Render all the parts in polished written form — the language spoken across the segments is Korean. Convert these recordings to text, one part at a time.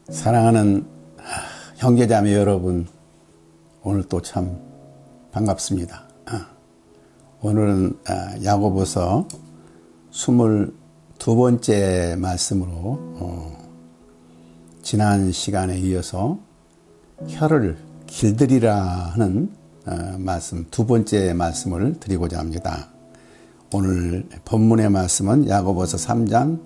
사랑하는 형제자매 여러분, 오늘 또 참 반갑습니다. 오늘은 야고보서 22번째 말씀으로 지난 시간에 이어서 혀를 길들이라 하는 말씀, 두 번째 말씀을 드리고자 합니다. 오늘 본문의 말씀은 야고보서 3장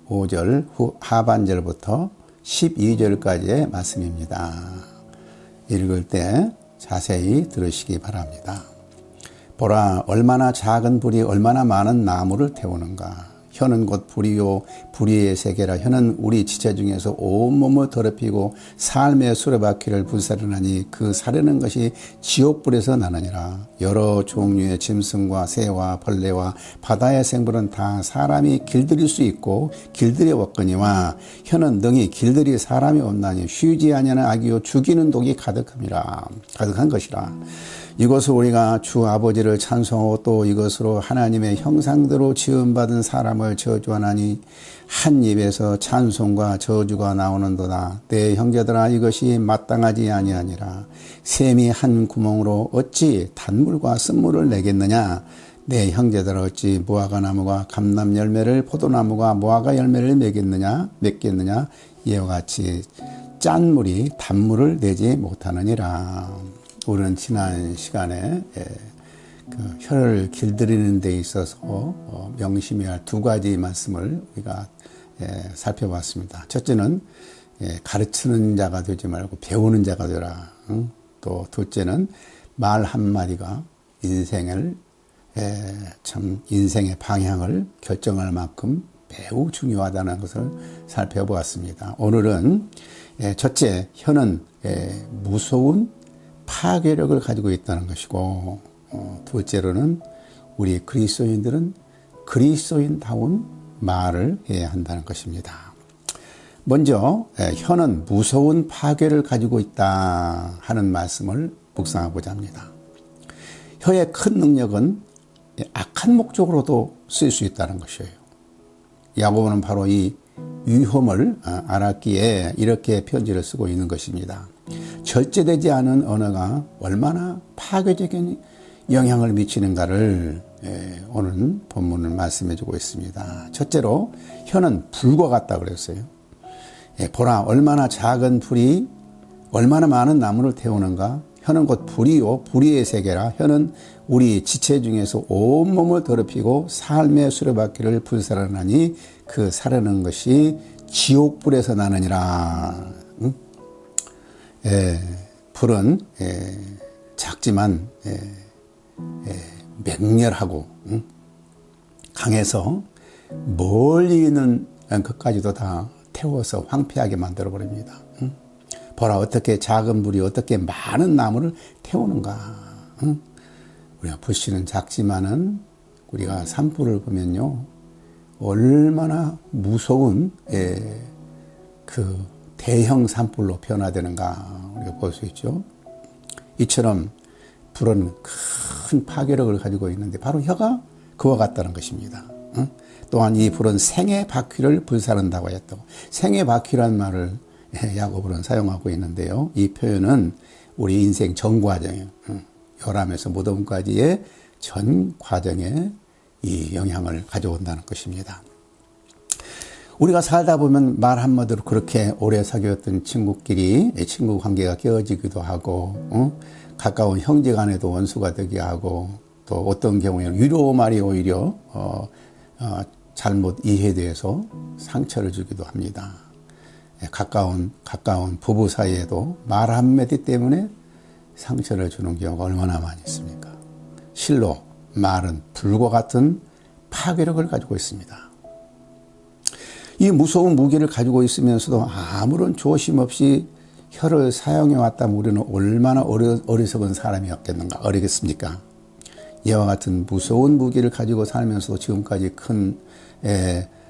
5절 하반절부터 12절까지의 말씀입니다. 읽을 때 자세히 들으시기 바랍니다. 보라, 얼마나 작은 불이 얼마나 많은 나무를 태우는가. 혀는 곧 불이요 불의의 세계라. 혀는 우리 지체 중에서 온몸을 더럽히고 삶의 수레바퀴를 불사르나니 그 사르는 것이 지옥불에서 나느니라. 여러 종류의 짐승과 새와 벌레와 바다의 생물은 다 사람이 길들일 수 있고 길들여 왔거니와 혀는 능히 길들이 사람이 없나니 쉬지 아니하는 악이요 죽이는 독이 가득한 것이라. 이것을 우리가 주 아버지를 찬송하고 또 이것으로 하나님의 형상대로 지음받은 사람을 저주하나니 한 입에서 찬송과 저주가 나오는도다. 내 형제들아, 이것이 마땅하지 아니하니라. 샘이 한 구멍으로 어찌 단물과 쓴물을 내겠느냐. 내 형제들아, 어찌 무화과 나무가 감람 열매를 포도나무가 무화과 열매를 맺겠느냐. 이와 같이 짠 물이 단물을 내지 못하느니라. 우리는 지난 시간에 그 혀를 길들이는 데 있어서 명심해야 할 두 가지 말씀을 우리가 살펴봤습니다. 첫째는 가르치는 자가 되지 말고 배우는 자가 되라. 또 둘째는 말 한마디가 인생의 방향을 결정할 만큼 매우 중요하다는 것을 살펴보았습니다. 오늘은 첫째, 혀는 무서운 파괴력을 가지고 있다는 것이고, 둘째로는 우리 그리스도인들은 그리스도인다운 말을 해야 한다는 것입니다. 먼저 혀는 무서운 파괴를 가지고 있다 하는 말씀을 묵상하고자 합니다. 혀의 큰 능력은 악한 목적으로도 쓸 수 있다는 것이에요. 야고보는 바로 이 위험을 알았기에 이렇게 편지를 쓰고 있는 것입니다. 절제되지 않은 언어가 얼마나 파괴적인 영향을 미치는가를 오늘 본문은 말씀해 주고 있습니다. 첫째로 혀는 불과 같다 그랬어요. 보라, 얼마나 작은 불이 얼마나 많은 나무를 태우는가. 혀는 곧 불이요 불의의 세계라. 혀는 우리 지체 중에서 온몸을 더럽히고 삶의 수레바퀴를 불사르나니 그 사르는 것이 지옥불에서 나느니라. 불은 작지만 맹렬하고 강해서 멀리 있는 것까지도 다 태워서 황폐하게 만들어 버립니다. 보라, 어떻게 작은 불이 어떻게 많은 나무를 태우는가. 우리가 불씨는 작지만은 우리가 산불을 보면요, 얼마나 무서운 그 대형 산불로 변화되는가 우리가 볼 수 있죠. 이처럼 불은 큰 파괴력을 가지고 있는데 바로 혀가 그와 같다는 것입니다. 또한 이 불은 생의 바퀴를 불사른다고 했다고. 생의 바퀴란 말을 야고보는 사용하고 있는데요. 이 표현은 우리 인생 전 과정에 혈암에서 무덤까지의 전 과정에 이 영향을 가져온다는 것입니다. 우리가 살다 보면 말 한마디로 그렇게 오래 사귀었던 친구끼리 친구 관계가 깨어지기도 하고, 가까운 형제 간에도 원수가 되게 하고, 또 어떤 경우에는 위로 말이 오히려 잘못 이해돼서 상처를 주기도 합니다. 가까운 부부 사이에도 말 한마디 때문에 상처를 주는 경우가 얼마나 많이 있습니까? 실로 말은 불과 같은 파괴력을 가지고 있습니다. 이 무서운 무기를 가지고 있으면서도 아무런 조심 없이 혀를 사용해 왔다면 우리는 얼마나 어리석은 사람이었겠습니까? 이와 같은 무서운 무기를 가지고 살면서도 지금까지 큰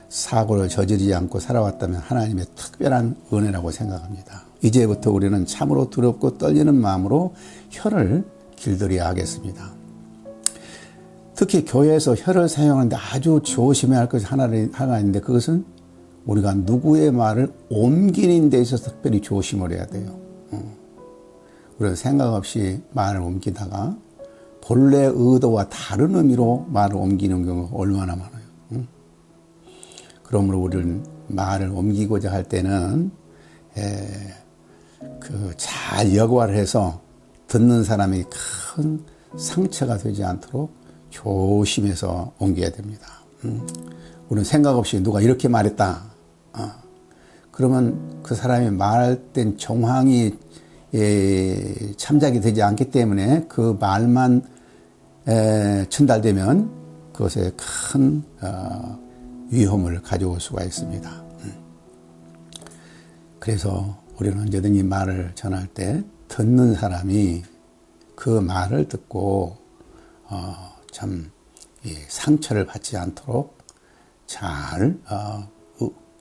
사고를 저지르지 않고 살아왔다면 하나님의 특별한 은혜라고 생각합니다. 이제부터 우리는 참으로 두렵고 떨리는 마음으로 혀를 길들여야 하겠습니다. 특히 교회에서 혀를 사용하는데 아주 조심해야 할 것이 하나 있는데 그것은 우리가 누구의 말을 옮기는 데 있어서 특별히 조심을 해야 돼요. 우리가 생각 없이 말을 옮기다가 본래 의도와 다른 의미로 말을 옮기는 경우가 얼마나 많아요. 그러므로 우리는 말을 옮기고자 할 때는 잘 여과를 해서 듣는 사람이 큰 상처가 되지 않도록 조심해서 옮겨야 됩니다. 우리는 생각 없이 누가 이렇게 말했다. 그러면 그 사람이 말할 땐 정황이 참작이 되지 않기 때문에 그 말만 전달되면 그것에 큰 위험을 가져올 수가 있습니다. 그래서 우리는 언제든지 말을 전할 때 듣는 사람이 그 말을 듣고 참 상처를 받지 않도록 잘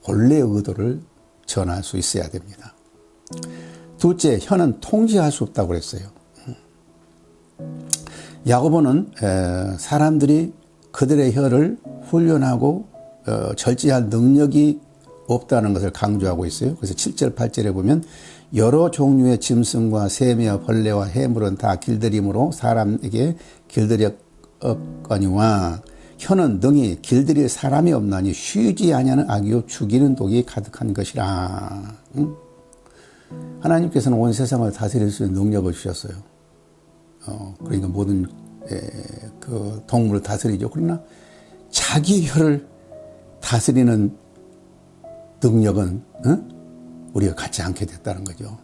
본래의 의도를 전할 수 있어야 됩니다. 둘째, 혀는 통제할 수 없다고 그랬어요. 야고보는 사람들이 그들의 혀를 훈련하고 절제할 능력이 없다는 것을 강조하고 있어요. 그래서 7절, 8절에 보면 여러 종류의 짐승과 새며 벌레와 해물은 다 길들임으로 사람에게 길들였거니와 혀는 능히 길들일 사람이 없나니 쉬지 아니하는 악이요 죽이는 독이 가득한 것이라. 하나님께서는 온 세상을 다스릴 수 있는 능력을 주셨어요. 그러니까 모든 그 동물을 다스리죠. 그러나 자기 혀를 다스리는 능력은 우리가 갖지 않게 됐다는 거죠.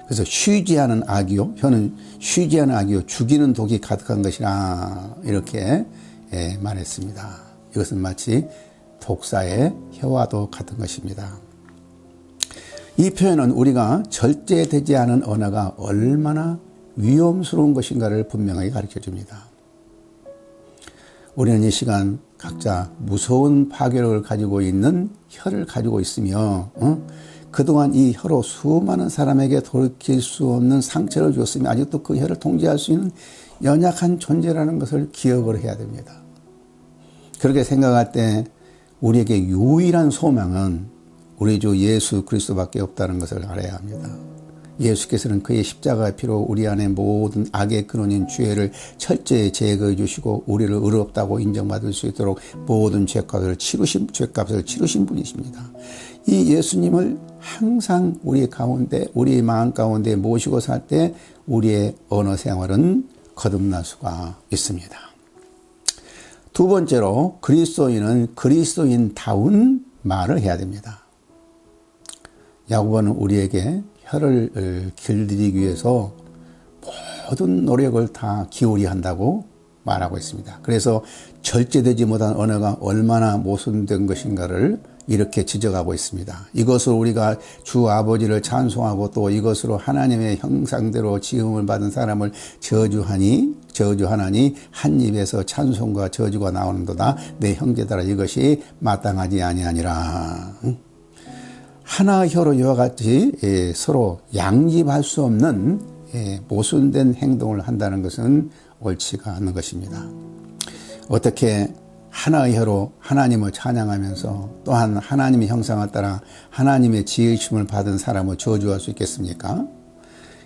그래서 쉬지 않은 악이요, 혀는 쉬지 않은 악이요 죽이는 독이 가득한 것이라 이렇게 말했습니다. 이것은 마치 독사의 혀와도 같은 것입니다. 이 표현은 우리가 절제되지 않은 언어가 얼마나 위험스러운 것인가를 분명하게 가르쳐 줍니다. 우리는 이 시간 각자 무서운 파괴력을 가지고 있는 혀를 가지고 있으며 그동안 이 혀로 수많은 사람에게 돌이킬 수 없는 상처를 주었으며 아직도 그 혀를 통제할 수 있는 연약한 존재라는 것을 기억을 해야 됩니다. 그렇게 생각할 때 우리에게 유일한 소망은 우리 주 예수 그리스도밖에 없다는 것을 알아야 합니다. 예수께서는 그의 십자가의 피로 우리 안에 모든 악의 근원인 죄를 철저히 제거해 주시고 우리를 의롭다고 인정받을 수 있도록 모든 죄값을 치르신 분이십니다. 이 예수님을 항상 우리 가운데, 우리 마음 가운데 모시고 살 때 우리의 언어 생활은 거듭날 수가 있습니다. 두 번째로 그리스도인은 그리스도인다운 말을 해야 됩니다. 야고보는 우리에게 혀를 길들이기 위해서 모든 노력을 다 기울여야 한다고 말하고 있습니다. 그래서 절제되지 못한 언어가 얼마나 모순된 것인가를 이렇게 지적하고 있습니다. 이것으로 우리가 주 아버지를 찬송하고 또 이것으로 하나님의 형상대로 지음을 받은 사람을 저주하니 한 입에서 찬송과 저주가 나오는도다. 내 형제들아 이것이 마땅하지 아니하니라. 하나의 혀로 이와 같이 서로 양립할 수 없는 모순된 행동을 한다는 것은 옳지가 않는 것입니다. 어떻게 하나의 혀로 하나님을 찬양하면서 또한 하나님의 형상을 따라 하나님의 지으심을 받은 사람을 저주할 수 있겠습니까?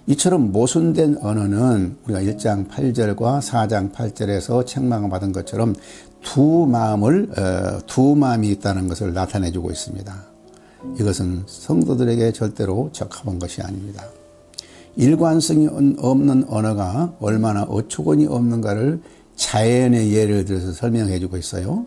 이처럼 모순된 언어는 우리가 1장 8절과 4장 8절에서 책망을 받은 것처럼 두 마음이 있다는 것을 나타내 주고 있습니다. 이것은 성도들에게 절대로 적합한 것이 아닙니다. 일관성이 없는 언어가 얼마나 어처구니 없는가를 자연의 예를 들어서 설명해 주고 있어요.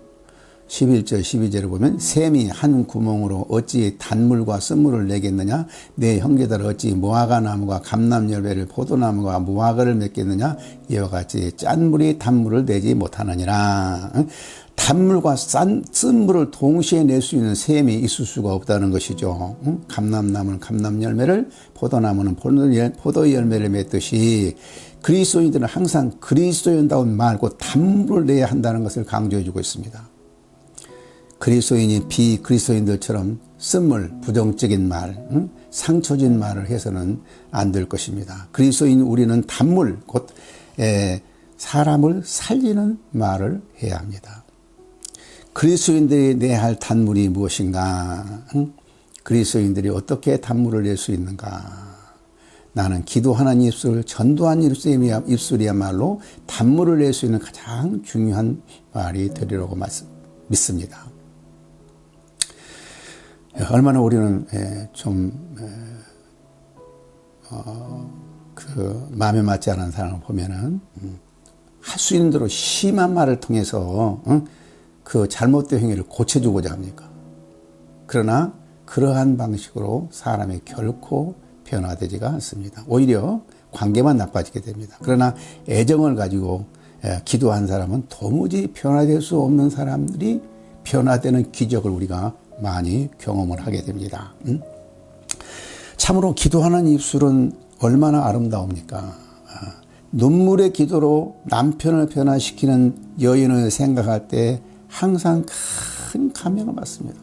11절 12절을 보면 샘이 한 구멍으로 어찌 단물과 쓴물을 내겠느냐, 내 형제들 어찌 무화과 나무가 감람열매를 포도나무가 무화과를 맺겠느냐, 이와 같이 짠물이 단물을 내지 못하느니라. 단물과 쓴물을 동시에 낼 수 있는 샘이 있을 수가 없다는 것이죠. 감람나무는 감람열매를, 포도나무는 포도열매를 맺듯이 그리스도인들은 항상 그리스도인다운 말고 단물을 내야 한다는 것을 강조해 주고 있습니다. 그리스도인이 비그리스도인들처럼 쓴물, 부정적인 말, 상처진 말을 해서는 안 될 것입니다. 그리스도인 우리는 단물, 곧 사람을 살리는 말을 해야 합니다. 그리스도인들이 내야 할 단물이 무엇인가? 그리스도인들이 어떻게 단물을 낼 수 있는가? 나는 기도하는 입술, 전도하는 입술이야말로 단물을 낼 수 있는 가장 중요한 말이 되리라고 믿습니다. 얼마나 우리는 마음에 맞지 않은 사람을 보면은 할 수 있는 대로 심한 말을 통해서 그 잘못된 행위를 고쳐주고자 합니까? 그러나 그러한 방식으로 사람이 결코 변화되지가 않습니다. 오히려 관계만 나빠지게 됩니다. 그러나 애정을 가지고 기도한 사람은 도무지 변화될 수 없는 사람들이 변화되는 기적을 우리가 많이 경험을 하게 됩니다. 참으로 기도하는 입술은 얼마나 아름다웁니까? 눈물의 기도로 남편을 변화시키는 여인을 생각할 때 항상 큰 감명을 받습니다.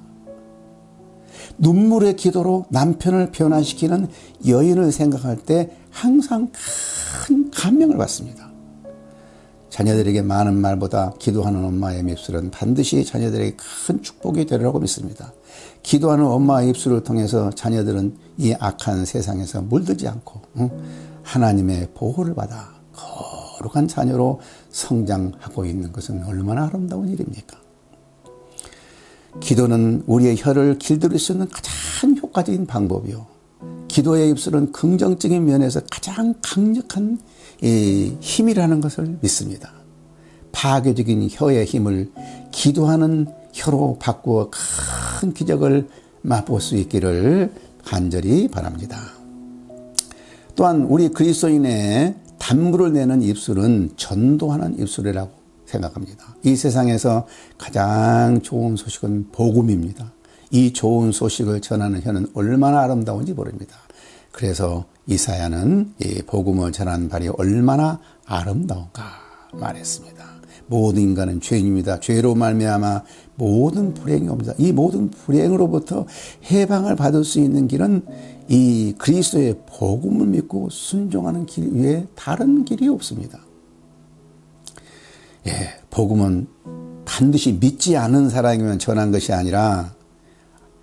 눈물의 기도로 남편을 변화시키는 여인을 생각할 때 항상 큰 감명을 받습니다. 자녀들에게 많은 말보다 기도하는 엄마의 입술은 반드시 자녀들에게 큰 축복이 되리라고 믿습니다. 기도하는 엄마의 입술을 통해서 자녀들은 이 악한 세상에서 물들지 않고 하나님의 보호를 받아 거룩한 자녀로 성장하고 있는 것은 얼마나 아름다운 일입니까? 기도는 우리의 혀를 길들일 수 있는 가장 효과적인 방법이요. 기도의 입술은 긍정적인 면에서 가장 강력한 힘이라는 것을 믿습니다. 파괴적인 혀의 힘을 기도하는 혀로 바꾸어 큰 기적을 맛볼 수 있기를 간절히 바랍니다. 또한 우리 그리스도인의 단물을 내는 입술은 전도하는 입술이라고 생각합니다. 이 세상에서 가장 좋은 소식은 복음입니다. 이 좋은 소식을 전하는 혀는 얼마나 아름다운지 모릅니다. 그래서 이사야는 이 복음을 전하는 발이 얼마나 아름다운가 말했습니다. 모든 인간은 죄인입니다. 죄로 말미암아 모든 불행이 옵니다. 이 모든 불행으로부터 해방을 받을 수 있는 길은 이 그리스도의 복음을 믿고 순종하는 길 외에 다른 길이 없습니다. 복음은 반드시 믿지 않은 사람이면 전한 것이 아니라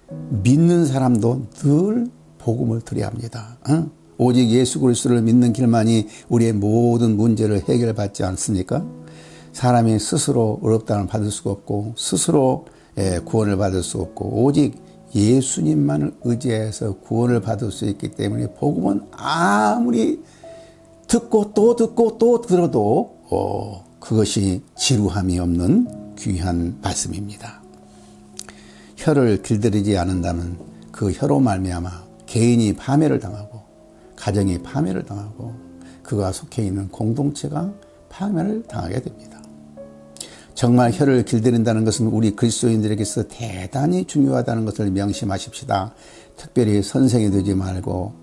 믿는 사람도 늘 복음을 드려야 합니다. 오직 예수 그리스도를 믿는 길만이 우리의 모든 문제를 해결받지 않습니까? 사람이 스스로 어렵다는 받을 수가 없고 스스로 구원을 받을 수 없고 오직 예수님만을 의지해서 구원을 받을 수 있기 때문에 복음은 아무리 듣고 또 들어도 그것이 지루함이 없는 귀한 말씀입니다. 혀를 길들이지 않는다면 그 혀로 말미암아 개인이 파멸을 당하고 가정이 파멸을 당하고 그가 속해 있는 공동체가 파멸을 당하게 됩니다. 정말 혀를 길들인다는 것은 우리 그리스도인들에게서 대단히 중요하다는 것을 명심하십시다. 특별히 선생이 되지 말고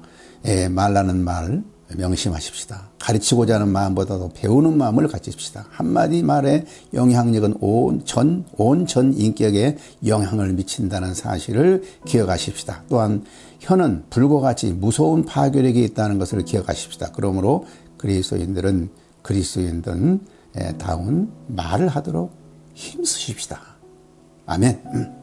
말라는 말 명심하십시다. 가르치고자 하는 마음보다도 배우는 마음을 가지십시다. 한마디 말의 영향력은 온 전 인격에 영향을 미친다는 사실을 기억하십시다. 또한 혀는 불과 같이 무서운 파괴력이 있다는 것을 기억하십시다. 그러므로 그리스도인들은 다운 말을 하도록 힘쓰십시다. 아멘.